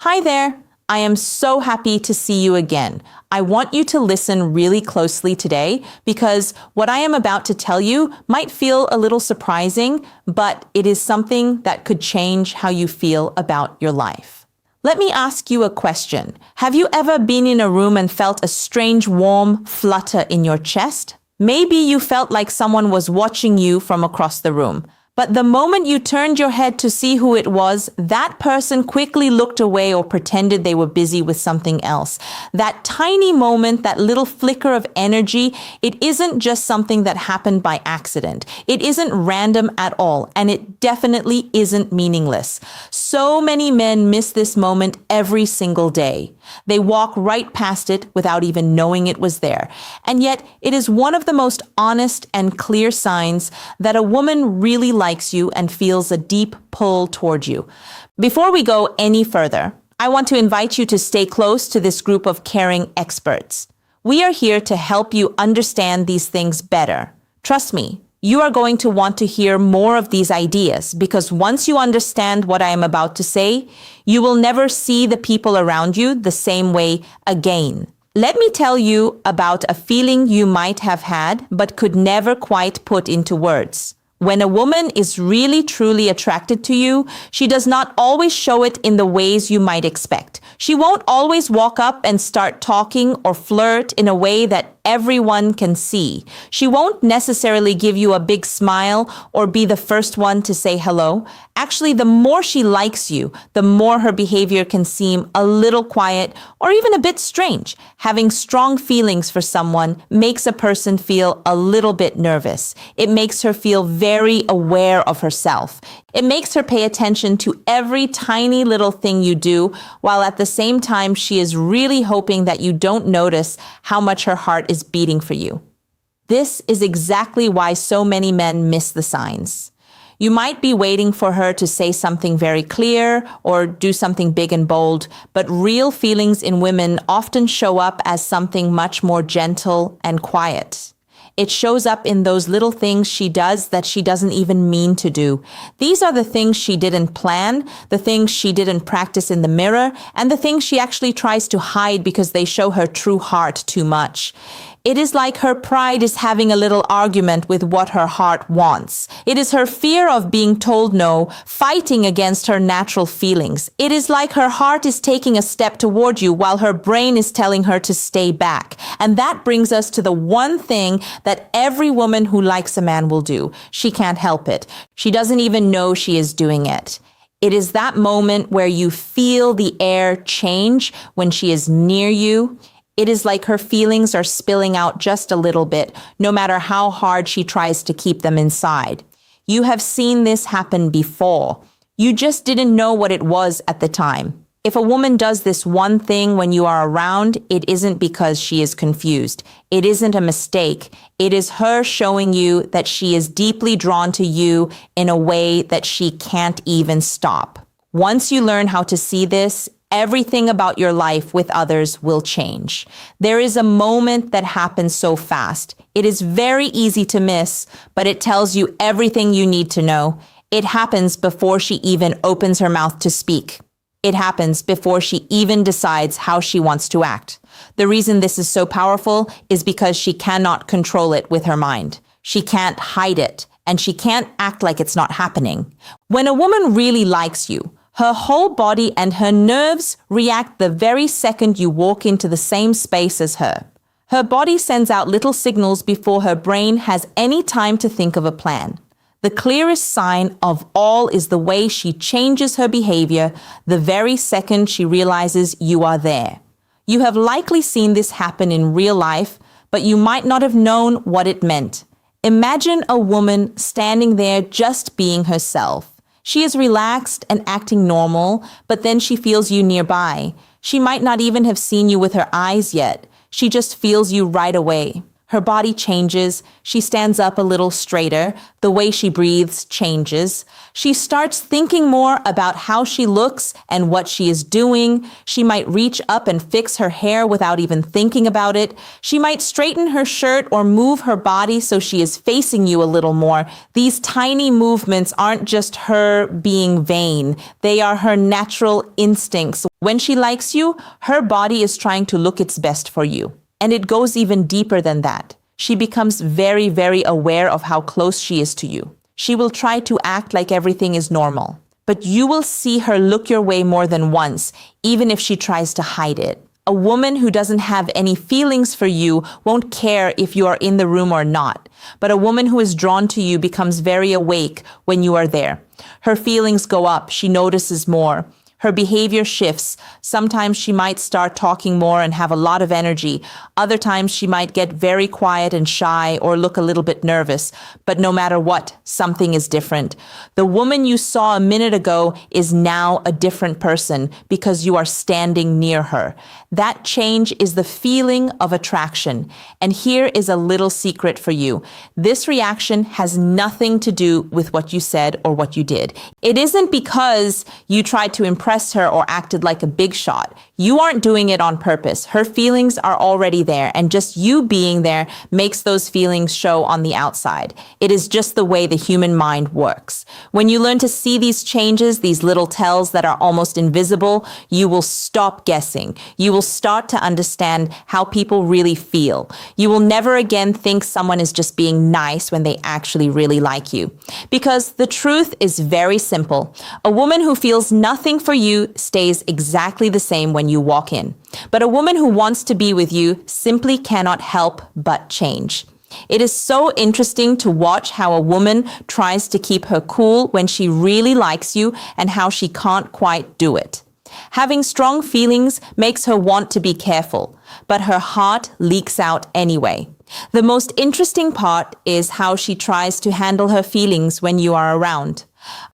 Hi there. I am so happy to see you again. I want you to listen really closely today because what I am about to tell you might feel a little surprising, but it is something that could change how you feel about your life. Let me ask you a question. Have you ever been in a room and felt a strange warm flutter in your chest? Maybe you felt like someone was watching you from across the room. But the moment you turned your head to see who it was, that person quickly looked away or pretended they were busy with something else. That tiny moment, that little flicker of energy, it isn't just something that happened by accident. It isn't random at all, and it definitely isn't meaningless. So many men miss this moment every single day. They walk right past it without even knowing it was there. And yet, it is one of the most honest and clear signs that a woman really likes you and feels a deep pull toward you. Before we go any further, I want to invite you to stay close to this group of caring experts. We are here to help you understand these things better. Trust me, you are going to want to hear more of these ideas because once you understand what I am about to say, you will never see the people around you the same way again. Let me tell you about a feeling you might have had but could never quite put into words. When a woman is really truly attracted to you, she does not always show it in the ways you might expect. She won't always walk up and start talking or flirt in a way that everyone can see. She won't necessarily give you a big smile or be the first one to say hello. Actually, the more she likes you, the more her behavior can seem a little quiet or even a bit strange. Having strong feelings for someone makes a person feel a little bit nervous. It makes her feel very aware of herself. It makes her pay attention to every tiny little thing you do, while at the same time she is really hoping that you don't notice how much her heart is beating for you. This is exactly why so many men miss the signs. You might be waiting for her to say something very clear or do something big and bold, but real feelings in women often show up as something much more gentle and quiet. It shows up in those little things she does that she doesn't even mean to do. These are the things she didn't plan, the things she didn't practice in the mirror, and the things she actually tries to hide because they show her true heart too much. It is like her pride is having a little argument with what her heart wants. It is her fear of being told no, fighting against her natural feelings. It is like her heart is taking a step toward you while her brain is telling her to stay back. And that brings us to the one thing that every woman who likes a man will do. She can't help it. She doesn't even know she is doing it. It is that moment where you feel the air change when she is near you. It is like her feelings are spilling out just a little bit, no matter how hard she tries to keep them inside. You have seen this happen before. You just didn't know what it was at the time. If a woman does this one thing when you are around, it isn't because she is confused. It isn't a mistake. It is her showing you that she is deeply drawn to you in a way that she can't even stop. Once you learn how to see this, everything about your life with others will change. There is a moment that happens so fast. It is very easy to miss, but it tells you everything you need to know. It happens before she even opens her mouth to speak. It happens before she even decides how she wants to act. The reason this is so powerful is because she cannot control it with her mind. She can't hide it, and she can't act like it's not happening. When a woman really likes you, her whole body and her nerves react the very second you walk into the same space as her. Her body sends out little signals before her brain has any time to think of a plan. The clearest sign of all is the way she changes her behavior the very second she realizes you are there. You have likely seen this happen in real life, but you might not have known what it meant. Imagine a woman standing there just being herself. She is relaxed and acting normal, but then she feels you nearby. She might not even have seen you with her eyes yet. She just feels you right away. Her body changes. She stands up a little straighter. The way she breathes changes. She starts thinking more about how she looks and what she is doing. She might reach up and fix her hair without even thinking about it. She might straighten her shirt or move her body so she is facing you a little more. These tiny movements aren't just her being vain. They are her natural instincts. When she likes you, her body is trying to look its best for you. And it goes even deeper than that. She becomes very, very aware of how close she is to you. She will try to act like everything is normal. But you will see her look your way more than once, even if she tries to hide it. A woman who doesn't have any feelings for you won't care if you are in the room or not. But a woman who is drawn to you becomes very awake when you are there. Her feelings go up. She notices more. Her behavior shifts. Sometimes she might start talking more and have a lot of energy. Other times she might get very quiet and shy or look a little bit nervous. But no matter what, something is different. The woman you saw a minute ago is now a different person because you are standing near her. That change is the feeling of attraction. And here is a little secret for you. This reaction has nothing to do with what you said or what you did. It isn't because you tried to impress her or acted like a big shot. You aren't doing it on purpose. Her feelings are already there, and just you being there makes those feelings show on the outside. It is just the way the human mind works. When you learn to see these changes, these little tells that are almost invisible, you will stop guessing. You will start to understand how people really feel. You will never again think someone is just being nice when they actually really like you. Because the truth is very simple. A woman who feels nothing for you stays exactly the same when you walk in. But a woman who wants to be with you simply cannot help but change. It is so interesting to watch how a woman tries to keep her cool when she really likes you and how she can't quite do it. Having strong feelings makes her want to be careful, but her heart leaks out anyway. The most interesting part is how she tries to handle her feelings when you are around.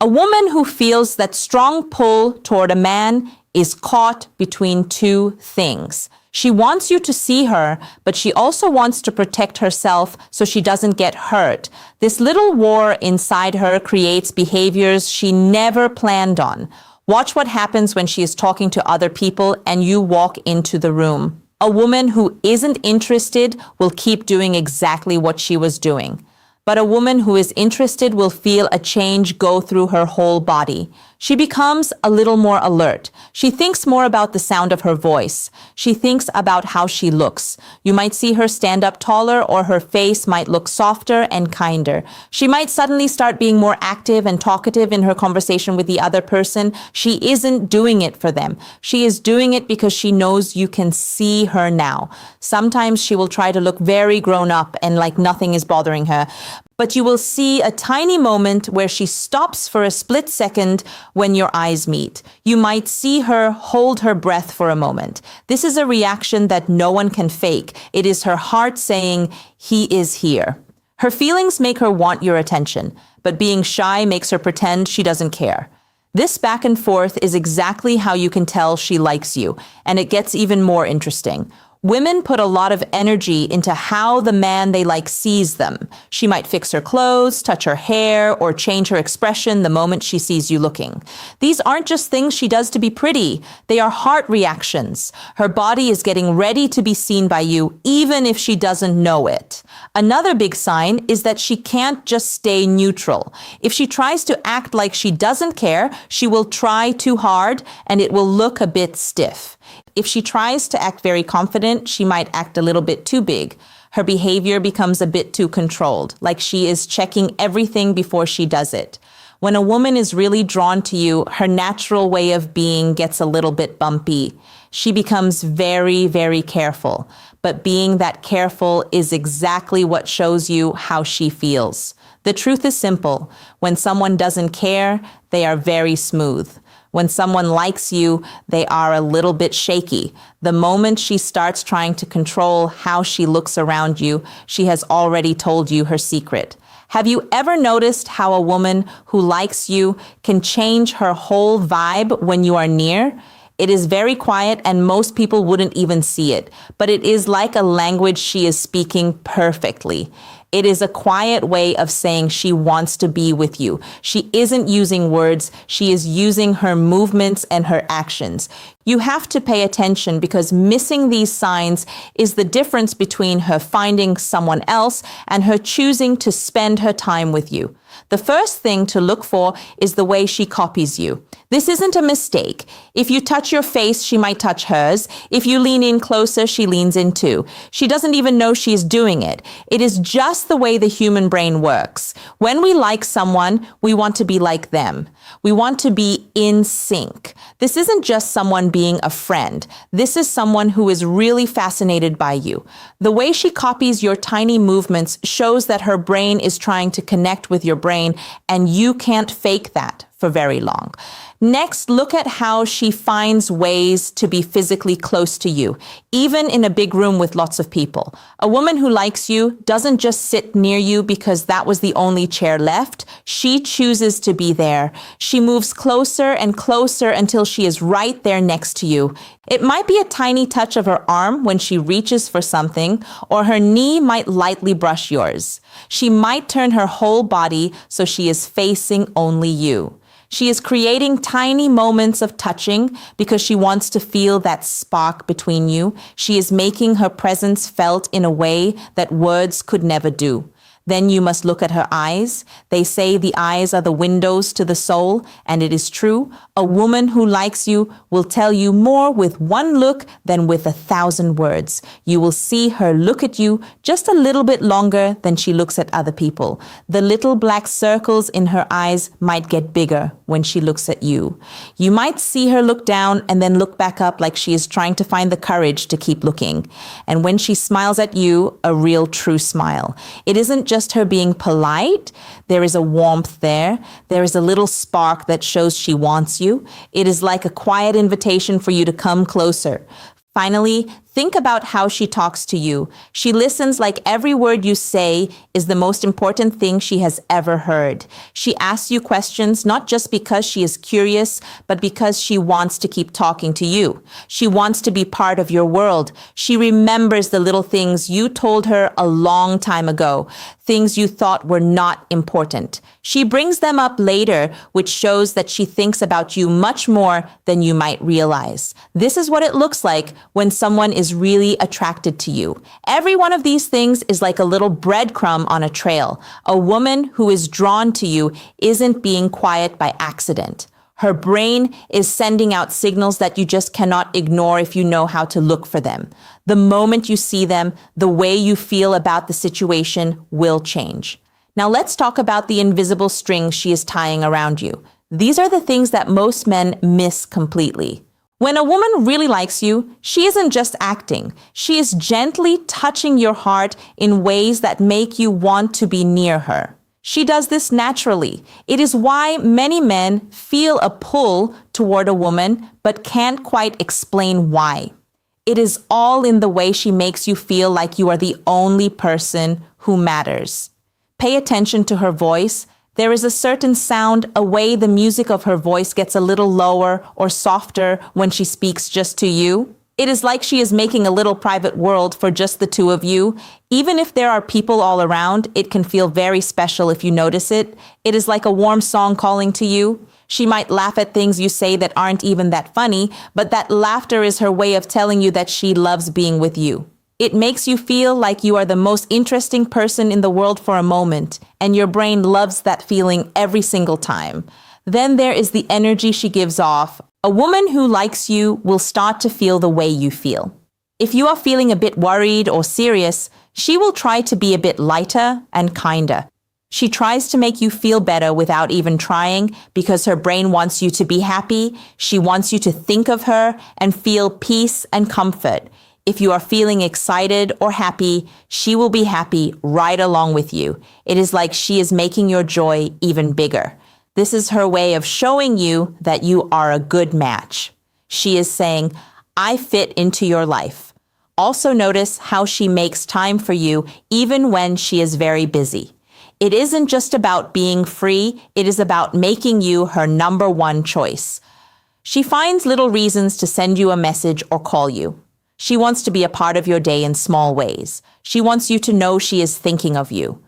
A woman who feels that strong pull toward a man is caught between two things. She wants you to see her, but she also wants to protect herself so she doesn't get hurt. This little war inside her creates behaviors she never planned on. Watch what happens when she is talking to other people and you walk into the room. A woman who isn't interested will keep doing exactly what she was doing. But a woman who is interested will feel a change go through her whole body. She becomes a little more alert. She thinks more about the sound of her voice. She thinks about how she looks. You might see her stand up taller, or her face might look softer and kinder. She might suddenly start being more active and talkative in her conversation with the other person. She isn't doing it for them. She is doing it because she knows you can see her now. Sometimes she will try to look very grown up and like nothing is bothering her. But you will see a tiny moment where she stops for a split second when your eyes meet. You might see her hold her breath for a moment. This is a reaction that no one can fake. It is her heart saying, "He is here." Her feelings make her want your attention, but being shy makes her pretend she doesn't care. This back and forth is exactly how you can tell she likes you, and it gets even more interesting. Women put a lot of energy into how the man they like sees them. She might fix her clothes, touch her hair, or change her expression the moment she sees you looking. These aren't just things she does to be pretty. They are heart reactions. Her body is getting ready to be seen by you, even if she doesn't know it. Another big sign is that she can't just stay neutral. If she tries to act like she doesn't care, she will try too hard and it will look a bit stiff. If she tries to act very confident, she might act a little bit too big. Her behavior becomes a bit too controlled, like she is checking everything before she does it. When a woman is really drawn to you, her natural way of being gets a little bit bumpy. She becomes very, very careful. But being that careful is exactly what shows you how she feels. The truth is simple. When someone doesn't care, they are very smooth. When someone likes you, they are a little bit shaky. The moment she starts trying to control how she looks around you, she has already told you her secret. Have you ever noticed how a woman who likes you can change her whole vibe when you are near? It is very quiet and most people wouldn't even see it, but it is like a language she is speaking perfectly. It is a quiet way of saying she wants to be with you. She isn't using words, she is using her movements and her actions. You have to pay attention because missing these signs is the difference between her finding someone else and her choosing to spend her time with you. The first thing to look for is the way she copies you. This isn't a mistake. If you touch your face, she might touch hers. If you lean in closer, she leans in too. She doesn't even know she's doing it. It is just the way the human brain works. When we like someone, we want to be like them. We want to be in sync. This isn't just someone being a friend. This is someone who is really fascinated by you. The way she copies your tiny movements shows that her brain is trying to connect with your brain, and you can't fake that for very long. Next, look at how she finds ways to be physically close to you, even in a big room with lots of people. A woman who likes you doesn't just sit near you because that was the only chair left. She chooses to be there. She moves closer and closer until she is right there next to you. It might be a tiny touch of her arm when she reaches for something, or her knee might lightly brush yours. She might turn her whole body so she is facing only you. She is creating tiny moments of touching because she wants to feel that spark between you. She is making her presence felt in a way that words could never do. Then you must look at her eyes. They say the eyes are the windows to the soul, and it is true. A woman who likes you will tell you more with one look than with 1,000 words. You will see her look at you just a little bit longer than she looks at other people. The little black circles in her eyes might get bigger when she looks at you. You might see her look down and then look back up like she is trying to find the courage to keep looking. And when she smiles at you, a real true smile. It isn't just her being polite. There is a warmth there. There is a little spark that shows she wants you. It is like a quiet invitation for you to come closer. Finally, think about how she talks to you. She listens like every word you say is the most important thing she has ever heard. She asks you questions not just because she is curious, but because she wants to keep talking to you. She wants to be part of your world. She remembers the little things you told her a long time ago, things you thought were not important. She brings them up later, which shows that she thinks about you much more than you might realize. This is what it looks like when someone is really attracted to you. Every one of these things is like a little breadcrumb on a trail. A woman who is drawn to you isn't being quiet by accident. Her brain is sending out signals that you just cannot ignore if you know how to look for them. The moment you see them, the way you feel about the situation will change. Now let's talk about the invisible strings she is tying around you. These are the things that most men miss completely. When a woman really likes you, she isn't just acting. She is gently touching your heart in ways that make you want to be near her. She does this naturally. It is why many men feel a pull toward a woman but can't quite explain why. It is all in the way she makes you feel like you are the only person who matters. Pay attention to her voice. There is a certain sound, a way the music of her voice gets a little lower or softer when she speaks just to you. It is like she is making a little private world for just the two of you. Even if there are people all around, it can feel very special if you notice it. It is like a warm song calling to you. She might laugh at things you say that aren't even that funny, but that laughter is her way of telling you that she loves being with you. It makes you feel like you are the most interesting person in the world for a moment, and your brain loves that feeling every single time. Then there is the energy she gives off. A woman who likes you will start to feel the way you feel. If you are feeling a bit worried or serious, she will try to be a bit lighter and kinder. She tries to make you feel better without even trying because her brain wants you to be happy. She wants you to think of her and feel peace and comfort. If you are feeling excited or happy, she will be happy right along with you. It is like she is making your joy even bigger. This is her way of showing you that you are a good match. She is saying, I fit into your life. Also notice how she makes time for you even when she is very busy. It isn't just about being free, it is about making you her number one choice. She finds little reasons to send you a message or call you. She wants to be a part of your day in small ways. She wants you to know she is thinking of you.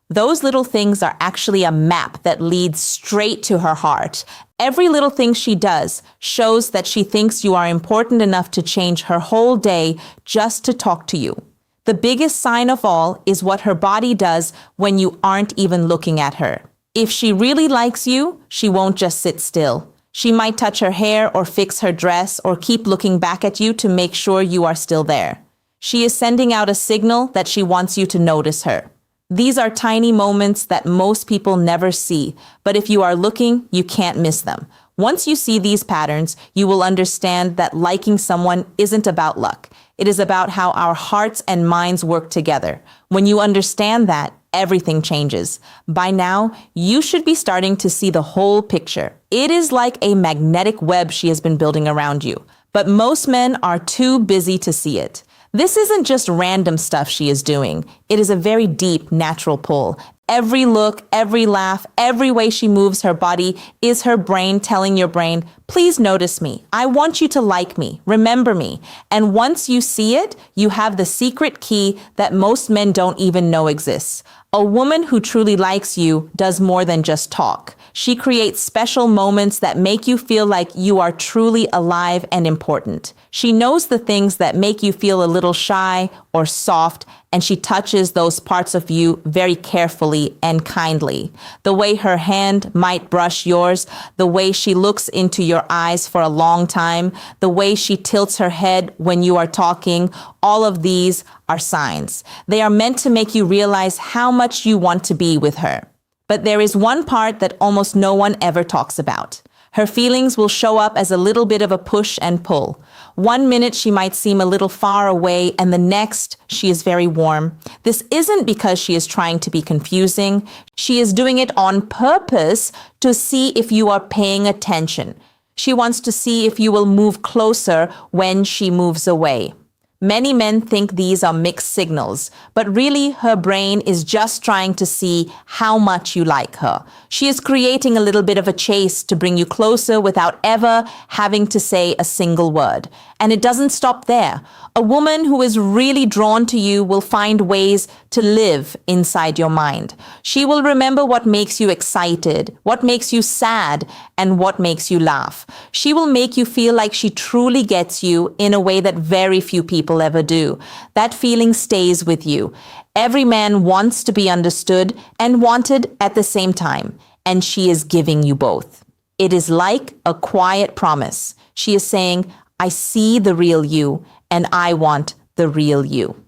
Those little things are actually a map that leads straight to her heart. Every little thing she does shows that she thinks you are important enough to change her whole day just to talk to you. The biggest sign of all is what her body does when you aren't even looking at her. If she really likes you, she won't just sit still. She might touch her hair or fix her dress or keep looking back at you to make sure you are still there. She is sending out a signal that she wants you to notice her. These are tiny moments that most people never see, but if you are looking, you can't miss them. Once you see these patterns, you will understand that liking someone isn't about luck. It is about how our hearts and minds work together. When you understand that, everything changes. By now, you should be starting to see the whole picture. It is like a magnetic web she has been building around you, but most men are too busy to see it. This isn't just random stuff she is doing. It is a very deep, natural pull. Every look, every laugh, every way she moves her body is her brain telling your brain, please notice me. I want you to like me. Remember me. And once you see it, you have the secret key that most men don't even know exists. A woman who truly likes you does more than just talk. She creates special moments that make you feel like you are truly alive and important. She knows the things that make you feel a little shy or soft, and she touches those parts of you very carefully and kindly. The way her hand might brush yours, the way she looks into your eyes for a long time, the way she tilts her head when you are talking, all of these are signs. They are meant to make you realize how much you want to be with her. But there is one part that almost no one ever talks about. Her feelings will show up as a little bit of a push and pull. One minute she might seem a little far away, and the next she is very warm. This isn't because she is trying to be confusing. She is doing it on purpose to see if you are paying attention. She wants to see if you will move closer when she moves away. Many men think these are mixed signals, but really her brain is just trying to see how much you like her. She is creating a little bit of a chase to bring you closer without ever having to say a single word. And it doesn't stop there. A woman who is really drawn to you will find ways to live inside your mind. She will remember what makes you excited, what makes you sad, and what makes you laugh. She will make you feel like she truly gets you in a way that very few people ever do. That feeling stays with you. Every man wants to be understood and wanted at the same time, and she is giving you both. It is like a quiet promise. She is saying, I see the real you, and I want the real you.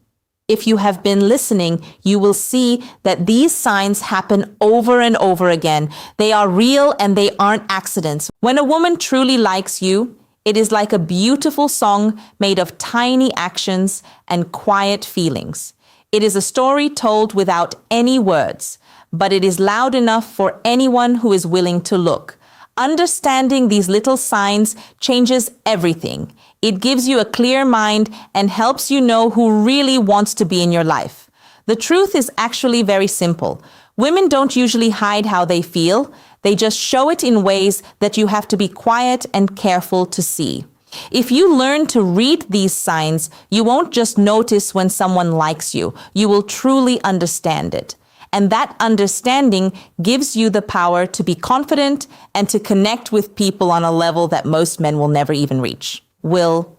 If you have been listening, you will see that these signs happen over and over again. They are real and they aren't accidents. When a woman truly likes you, it is like a beautiful song made of tiny actions and quiet feelings. It is a story told without any words, but it is loud enough for anyone who is willing to look. Understanding these little signs changes everything. It gives you a clear mind and helps you know who really wants to be in your life. The truth is actually very simple. Women don't usually hide how they feel. They just show it in ways that you have to be quiet and careful to see. If you learn to read these signs, you won't just notice when someone likes you. You will truly understand it. And that understanding gives you the power to be confident and to connect with people on a level that most men will never even reach. Will